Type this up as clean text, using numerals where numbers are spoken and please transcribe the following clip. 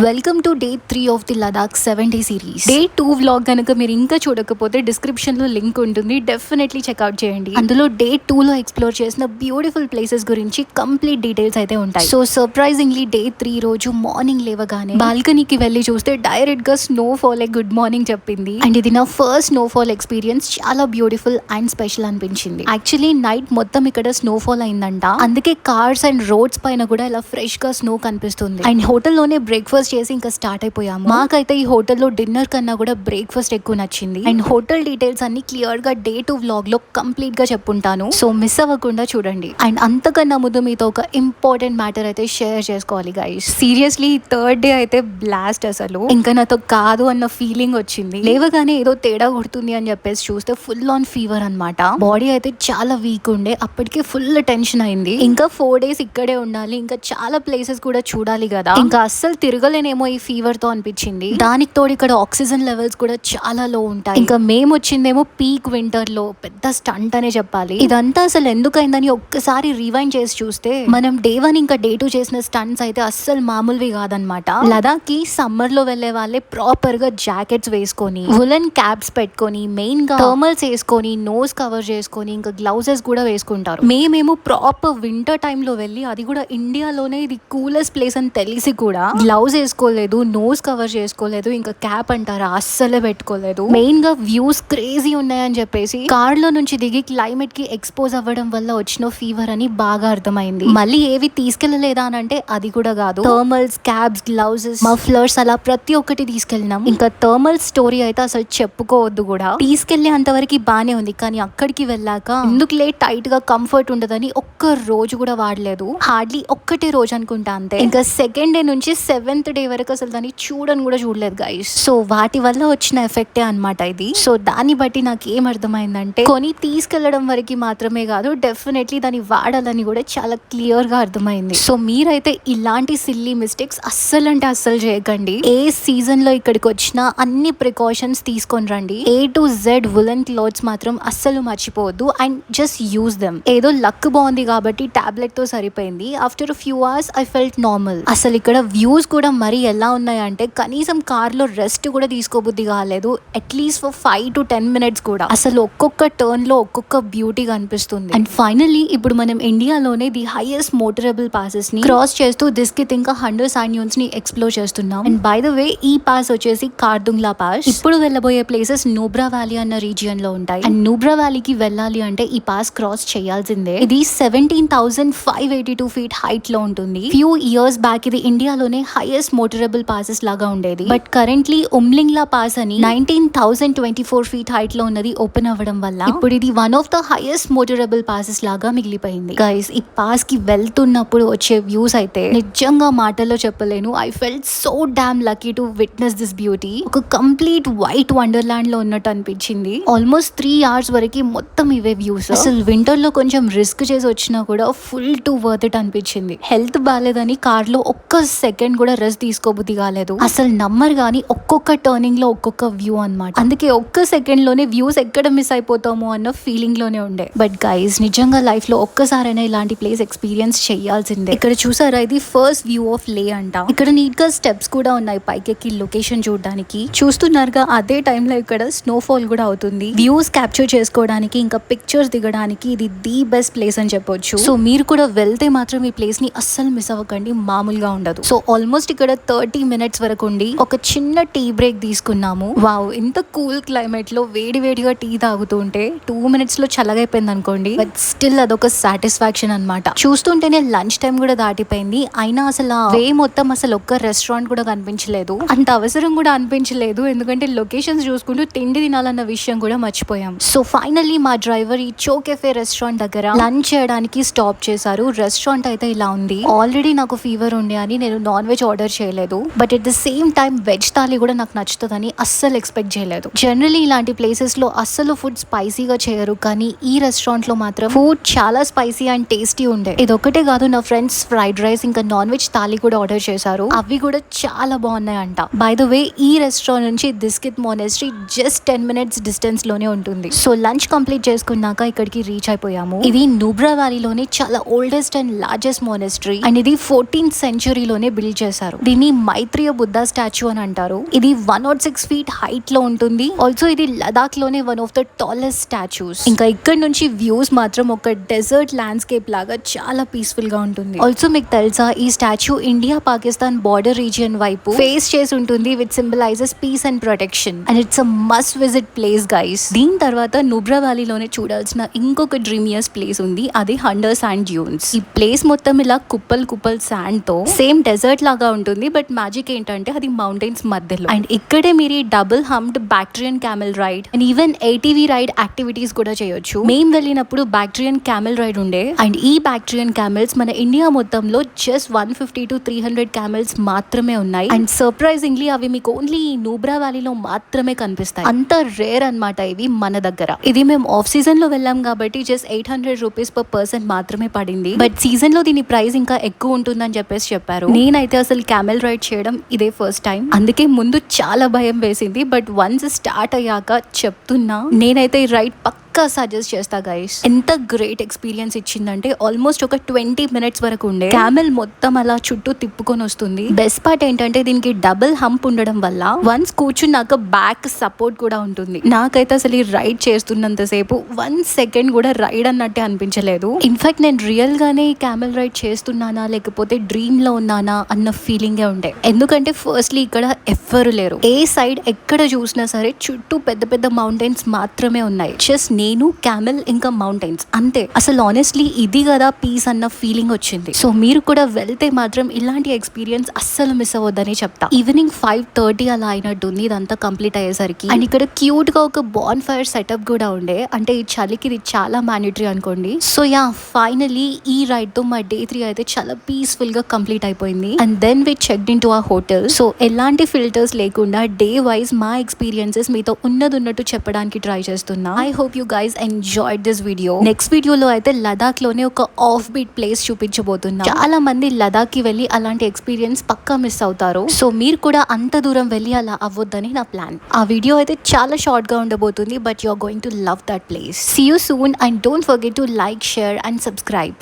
Welcome to day 3 of the Ladakh 7-day series. Day 2 vlog కనుక మీరు ఇంకా చూడకపోతే డిస్క్రిప్షన్ లో లింక్ ఉంటుంది, డెఫినెట్లీ చెక్అవుట్ చేయండి. అందులో డే 2 లో ఎక్స్ప్లోర్ చేసిన బ్యూటిఫుల్ ప్లేసెస్ గురించి కంప్లీట్ డీటెయిల్స్ అయితే ఉంటాయి. సో సర్ప్రైజింగ్లీ డే 3 రోజు మార్నింగ్ లేవగానే బాల్కనీకి వెళ్ళి చూస్తే డైరెక్ట్ గా స్నోఫాల్ గుడ్ మార్నింగ్ చెప్పింది. అండ్ ఇది నా ఫస్ట్ స్నోఫాల్ ఎక్స్పీరియన్స్. చాలా బ్యూటిఫుల్ అండ్ స్పెషల్ అనిపించింది. యాక్చువల్లీ నైట్ మొత్తం ఇక్కడ స్నోఫాల్ అయిందంట, అందుకే కార్స్ అండ్ రోడ్స్ పైన కూడా ఇలా ఫ్రెష్ గా స్నో కనిపిస్తుంది. అండ్ హోటల్లోనే బ్రేక్ఫాస్ట్ చేసి ఇంకా స్టార్ట్ అయిపోయాము. మాకైతే ఈ హోటల్లో డిన్నర్ కన్నా కూడా బ్రేక్ఫాస్ట్ ఎక్కువ నచ్చింది. అండ్ హోటల్ డీటెయిల్స్ అన్ని క్లియర్ గా డే 2 వ్లాగ్ లో కంప్లీట్ గా చెప్పుంటాను, సో మిస్ అవ్వకుండా చూడండి. అండ్ అంతకన్నా ముందు మీతో ఒక ఇంపార్టెంట్ మ్యాటర్ అయితే షేర్ చేసుకోవాలి గైస్. సీరియస్లీ థర్డ్ డే అయితే బ్లాస్ట్. అసలు ఇంకా నాతో కాదు అన్న ఫీలింగ్ వచ్చింది. లేవగానే ఏదో తేడా కొడుతుంది అని చెప్పేసి చూస్తే ఫుల్ ఆన్ ఫీవర్ అన్నమాట. బాడీ అయితే చాలా వీక్ ఉండే, అప్పటికే ఫుల్ టెన్షన్ అయింది. ఇంకా 4 days ఇక్కడే ఉండాలి, ఇంకా చాలా ప్లేసెస్ కూడా చూడాలి కదా, ఇంకా అస్సలు తిరగలేనేమో ఈ ఫీవర్ తో అనిపించింది. దానికి తోడు ఇక్కడ ఆక్సిజన్ లెవెల్స్ కూడా చాలా లో ఉంటాయి. ఇంకా మేము వచ్చిందేమో పీక్ వింటర్ లో, పెద్ద స్టంట్ అనే చెప్పాలి. ఇదంతా అసలు ఎందుకైందని ఒక్కసారి రివైండ్ చేసి చూస్తే మనం డే 1 ఇంకా డే 2 చేసిన స్టంట్స్ అయితే అస్సలు మామూలువి కాదనమాట. లదాఖ్ కి సమ్మర్ లో వెళ్లే వాళ్ళే ప్రాపర్ గా జాకెట్స్ వేసుకొని, వులెన్ క్యాప్స్ పెట్టుకొని, మెయిన్ గా థర్మల్స్ వేసుకొని, నోస్ కవర్ చేసుకొని, ఇంకా గ్లౌజెస్ కూడా వేసుకుంటారు. మేమేమో ప్రాపర్ వింటర్ టైమ్ లో వెళ్ళి, అది కూడా ఇండియాలోనే ఇది కూలెస్ట్ ప్లేస్ అని తెలిసి కూడా గ్లౌజ్ వేసుకోలేదు, నోస్ కవర్ చేసుకోలేదు, ఇంకా క్యాప్ అంటారా అస్సలే పెట్టుకోలేదు. మెయిన్ గా వ్యూస్ క్రేజీ ఉన్నాయని చెప్పేసి కార్ లో నుంచి దిగి క్లైమేట్ కి ఎక్స్పోజ్ అవ్వడం వల్ల వచ్చిన ఫీవర్ అని బాగా అర్థమైంది. మళ్ళీ ఏవి తీసుకెళ్లలేదా అని అంటే అది కూడా కాదు. థర్మల్స్, క్యాప్స్, గ్లౌజెస్, మఫ్లర్స్ అలా ప్రతి ఒక్కటి తీసుకెళ్ళినాం. ఇంకా థర్మల్ స్టోరీ అయితే అసలు చెప్పుకోవద్దు కూడా. తీసుకెళ్లే అంతవరకు బానే ఉంది, కానీ అక్కడికి వెళ్ళాక ఎందుకులే టైట్ గా కంఫర్ట్ ఉండదని ఒక్క రోజు కూడా వాడలేదు. హార్డ్లీ ఒక్కటే రోజు అనుకుంటా అంతే. ఇంకా సెకండ్ డే నుంచి 7th డే వరకు అసలు దాన్ని చూడని కూడా చూడలేదు గైస్. సో వాటి వల్ల వచ్చిన ఎఫెక్టే అన్నమాట ఇది. సో దాన్ని బట్టి నాకు ఏం అర్థమైందంటే, కొని తీసుకెళ్లడం వరకు మాత్రమే కాదు, డెఫినెట్లీ దాన్ని వాడాలని కూడా చాలా క్లియర్ గా అర్థమైంది. సో మీరైతే ఇలాంటి సిల్లీ మిస్టేక్స్ అస్సలు అంటే అస్సలు చేయకండి. ఏ సీజన్ లో ఇక్కడికి వచ్చినా అన్ని ప్రికాషన్స్ తీసుకొని రండి. A to Z woollen clothes మాత్రం అస్సలు మర్చిపోవద్దు. And just use them. ఏదో లక్ బాగుంది కాబట్టి టాబ్లెట్ తో సరిపోయింది. After few hours I felt normal. అసలు ఇక్కడ వ్యూస్ కూడా మరి ఎలా ఉన్నాయంటే కనీసం కార్ లో రెస్ట్ కూడా తీసుకోబుద్ధి కాలేదు, అట్లీస్ట్ ఫర్ 5 to 10 minutes కూడా. అసలు ఒక్కొక్క టర్న్ లో ఒక్కొక్క బ్యూటీ కనిపిస్తుంది. అండ్ ఫైనల్లీ ఇప్పుడు మనం ఇండియాలోనే ది హైయెస్ట్ మోటరబుల్ పాసెస్ ని క్రాస్ చేస్తూ దిస్కిత్ ఇంకా 100 sand dunes ని ఎక్స్ప్లోర్ చేస్తున్నాం. అండ్ బై ద వే ఈ పాస్ వచ్చేసి కార్దుంగ్లా పాస్. ఇప్పుడు వెళ్ళబోయే ప్లేసెస్ నూబ్రా వ్యాలీ అన్న రీజియన్ లో ఉంటాయి. అండ్ నూబ్రా వ్యాలీకి వెళ్ళాలి అంటే ఈ పాస్ క్రాస్ చేయాల్సిందే. ఇది 17,582 feet హైట్ లో ఉంటుంది. ఫ్యూ ఇయర్స్ బ్యాక్ ఇది ఇండియాలోనే హైయెస్ట్ మోటరబుల్ పాసెస్ లాగా ఉండేది. బట్ కరెంట్లీ ఉమ్లింగ్లా పాస్ అని 19,024 feet హైట్ లో ఉన్నది ఓపెన్ అవ్వడం వల్ల ఇప్పుడు ఇది one of the highest motorable passes లాగా మిగిలిపోయింది. గైస్, ఈ పాస్ కి వెళ్తున్నప్పుడు వచ్చే వ్యూస్ అయితే నిజంగా మాటల్లో చెప్పలేను. I felt so damn lucky to witness this beauty. ఒక కంప్లీట్ వైట్ వండర్లాండ్ లో ఉన్నట్టు అనిపించింది. ఆల్మోస్ట్ 3 hours వరకు మొత్తం ఇవే వ్యూస్. అసలు వింటర్ లో కొంచెం రిస్క్ చేసి వచ్చినా కూడా ఫుల్ టు వర్త్ ఇట్ అనిపించింది. హెల్త్ బాగాలేదని కార్ లో ఒక్క సెకండ్ కూడా రెస్ట్ తీసుకోబుద్ధి కాలేదు. అసలు నమ్మరు గానీ ఒక్కొక్క టర్నింగ్ లో ఒక్కొక్క వ్యూ అన్నమాట. అందుకే ఒక్క సెకండ్ లోనే వ్యూస్ ఎక్కడ మిస్ అయిపోతామో అన్న ఫీలింగ్ లోనే ఉండే. బట్ గైస్, నిజంగా లైఫ్ లో ఒక్కసారైనా ఇలాంటి ప్లేస్ ఎక్స్పీరియన్స్ చేయాల్సిందే. ఇక్కడ చూసారా, ఇది ఫస్ట్ వ్యూ ఆఫ్ లే అంట. ఇక్కడ నీట్ గా స్టెప్స్ కూడా ఉన్నాయి పైకెక్కి లొకేషన్ చూడడానికి. చూస్తున్నారుగా, అదే టైంలో ఇక్కడ స్నోఫాల్ కూడా అవుతుంది. వ్యూస్ క్యాప్చర్ చేసుకోవడానికి ఇంకా పిక్చర్స్ దిగడానికి ఇది ది బెస్ట్ ప్లేస్ అని చెప్పొచ్చు. సో మీరు కూడా వెళ్తే మాత్రం ఈ ప్లేస్ ని అస్సలు మిస్ అవ్వకండి, మామూలుగా ఉండదు. సో ఆల్మోస్ట్ ఇక్కడ 30 minutes వరకు ఉండి ఒక చిన్న టీ బ్రేక్ తీసుకున్నాము. వావ్, ఇంత కూల్ క్లైమేట్ లో వేడి వేడిగా టీ తాగుతూ ఉంటే 2 minutes లో చల్లగైపోయింది అనుకోండి, బట్ స్టిల్ అదొక సాటిస్ఫాక్షన్ అన్నమాట. చూస్తుంటేనే లంచ్ టైం కూడా దాటిపోయింది, అయినా అసలు ఆ వే మొత్తం అసలు ఒక్క రెస్టారెంట్ కూడా కనిపించలేదు. అంత అవసరం కూడా అనిపించలేదు, ఎందుకంటే లొకేషన్స్ చూసుకుంటూ తిండి తినాలన్న విషయం కూడా మర్చిపోయాం. సో ఫైనల్లీ మా డ్రైవర్ ఈ చో కెఫే రెస్టారెంట్ దగ్గర లంచ్ చేయడానికి స్టాప్ చేశారు. రెస్టారెంట్ అయితే ఇలా ఉంది. ఆల్రెడీ నాకు ఫీవర్ ఉండే అని నేను నాన్ వెజ్ ఆర్డర్ చేయలేదు, but at the same time veg thali కూడా నాకు నచ్చుతుందని అస్సలు ఎక్స్పెక్ట్ చేయలేదు. జనరలీ ఇలాంటి ప్లేసెస్ లో అస్సలు ఫుడ్ స్పైసీగా చేయరు, కానీ ఈ రెస్టారెంట్ లో మాత్రం ఫుడ్ చాలా స్పైసీ అండ్ టేస్టీ ఉండే. ఇదొక్కటే కాదు, నా ఫ్రెండ్స్ ఫ్రైడ్ రైస్ ఇంకా నాన్ వెజ్ థాలీ కూడా ఆర్డర్ చేశారు. అవి కూడా చాలా బాగున్నాయి అంట. బై ద వే, ఈ రెస్టారెంట్ నుంచి దిస్కిత్ మోనెస్ట్రీ జస్ట్ 10 minutes డిస్టెన్స్ లోనే ఉంటుంది. సో లంచ్ కంప్లీట్ చేసుకున్నాక ఇక్కడికి రీచ్ అయిపోయాము. ఇది నూబ్రా వ్యాలీలోనే చాలా ఓల్డెస్ట్ అండ్ లార్జెస్ట్ మోనెస్ట్రీ. అండ్ ఇది 14th century లోనే బిల్డ్ చేశారు. దీన్ని మైత్రేయ బుద్ధ స్టాచ్యూ అని అంటారు. ఇది 106 feet హైట్ లో ఉంటుంది. ఆల్సో ఇది లదాఖ్ లోనే one of the tallest statues. ఇంకా ఇక్కడ నుంచి వ్యూస్ మాత్రం ఒక డెజర్ట్ ల్యాండ్స్కేప్ లాగా చాలా పీస్ఫుల్ గా ఉంటుంది. ఆల్సో మీకు తెలుసా ఈ statue India Pakistan border region వైపు ఫేస్ చేసి ఉంటుంది, which symbolises peace and protection. And it's a must visit place guys. దీని తర్వాత నుబ్రా వ్యాలీలోనే చూడాల్సిన ఇంకొక డ్రీమియస్ ప్లేస్ ఉంది, అది హండర్ శాండ్ డ్యూన్స్. ఈ ప్లేస్ మొత్తం ఇలా కుప్పల్ శాండ్ తో సేమ్ డెజర్ట్ లాగా ఉంటుంది. బట్ మ్యాజిక్ ఏంటంటే అది మౌంటైన్స్ మధ్యలో. అండ్ ఇక్కడే మీరు ఈ double humped Bactrian camel ride and even ATV ride activities కూడా చేయొచ్చు. మేము వెళ్ళినప్పుడు బ్యాక్టీరియన్ క్యామెల్ రైడ్ ఉండే. అండ్ ఈ బ్యాక్టీరియన్ క్యామెల్స్ మన ఇండియా మొత్తంలో జస్ట్ 150 to 300 క్యామెల్స్ మాత్రమే ఉన్నాయి. అండ్ సర్ప్రైజింగ్లీ అవి మీకు ఓన్లీ ఈ నూబ్రా వ్యాలీలో మాత్రమే కనిపిస్తాయి. అంత రేర్ అన్నమాట ఇవి మన దగ్గర. ఇది మేము ఆఫ్ సీజన్ లో వెళ్ళాం కాబట్టి జస్ట్ 800 rupees per person మాత్రమే పడింది. బట్ సీజన్ లో దీని ప్రైస్ ఇంకా ఎక్కువ ఉంటుందని చెప్పారు. నేనైతే అసలు క్యామెల్ రైడ్ చేయడం ఇదే ఫస్ట్ టైం, అందుకే ముందు చాలా భయం వేసింది. బట్ వన్స్ స్టార్ట్ అయ్యాక చెప్తున్నా, నేనైతే ఈ రైడ్ పక్కా సజెస్ట్ చేస్తా గైస్. ఎంత గ్రేట్ ఎక్స్పీరియన్స్ ఇచ్చిందంటే ఆల్మోస్ట్ ఒక 20 minutes వరకు ఉండే. క్యామెల్ మొత్తం అలా చుట్టూ తిప్పుకొని వస్తుంది. బెస్ట్ పార్ట్ ఏంటంటే దీనికి డబుల్ హంప్ ఉండడం వల్ల వన్స్ కూర్చున్నాక బ్యాక్ సపోర్ట్ కూడా ఉంటుంది. నాకైతే అసలు ఈ రైడ్ చేస్తున్నంత సేపు 1 second కూడా రైడ్ అన్నట్టే అనిపించలేదు. ఇన్ఫాక్ట్ నేను రియల్ గానే ఈ క్యామెల్ రైడ్ చేస్తున్నానా లేకపోతే డ్రీమ్ లో ఉన్నానా అన్న ఫీలింగే ఉండే. ఎందుకంటే ఫస్ట్లీ ఇక్కడ ఎవ్వరు లేరు. ఏ సైడ్ ఎక్కడ చూసినా సరే చుట్టూ పెద్ద పెద్ద మౌంటైన్స్ మాత్రమే ఉన్నాయి. జస్ట్ నేను, క్యామెల్ ఇంకా మౌంటైన్స్ అంతే. అసలు ఆనెస్ట్లీ ఇది కదా పీస్ అన్న ఫీలింగ్ వచ్చింది. సో మీరు కూడా వెళ్తే మాత్రం ఇలాంటి ఎక్స్పీరియన్స్ అస్సలు మిస్ అవ్వద్దని చెప్తా. ఈవినింగ్ 5:30 అలా అయినట్టుంది ఇదంతా కంప్లీట్ అయ్యేసరికి. అండ్ ఇక్కడ క్యూట్ గా ఒక బాన్ ఫైర్ సెటప్ కూడా ఉండే. అంటే ఈ చలికి ఇది చాలా మ్యాండేటరీ అనుకోండి. సో యా, ఫైనలీ ఈ రైడ్ తో మా Day 3 అయితే చాలా పీస్ఫుల్ గా కంప్లీట్ అయిపోయింది. And then we checked in to our hotel. So ఎలాంటి ఫిల్టర్స్ లేకుండా డే వైజ్ మా ఎక్స్పీరియన్సెస్ మీతో ఉన్నట్టు చెప్పడానికి ట్రై చేస్తున్నా. I hope you guys enjoyed this video. Next వీడియోలో అయితే లదాఖ్ లోనే ఒక ఆఫ్ బీట్ ప్లేస్ చూపించబోతున్నా. చాలా మంది లదాఖ్ కి వెళ్ళి అలాంటి ఎక్స్పీరియన్స్ పక్కా మిస్ అవుతారు. సో మీరు కూడా అంత దూరం వెళ్ళి అలా అవ్వొద్దని నా ప్లాన్. ఆ వీడియో అయితే చాలా షార్ట్ గా ఉండబోతుంది, but you are going to love that place. See you soon and don't forget to like, share and subscribe.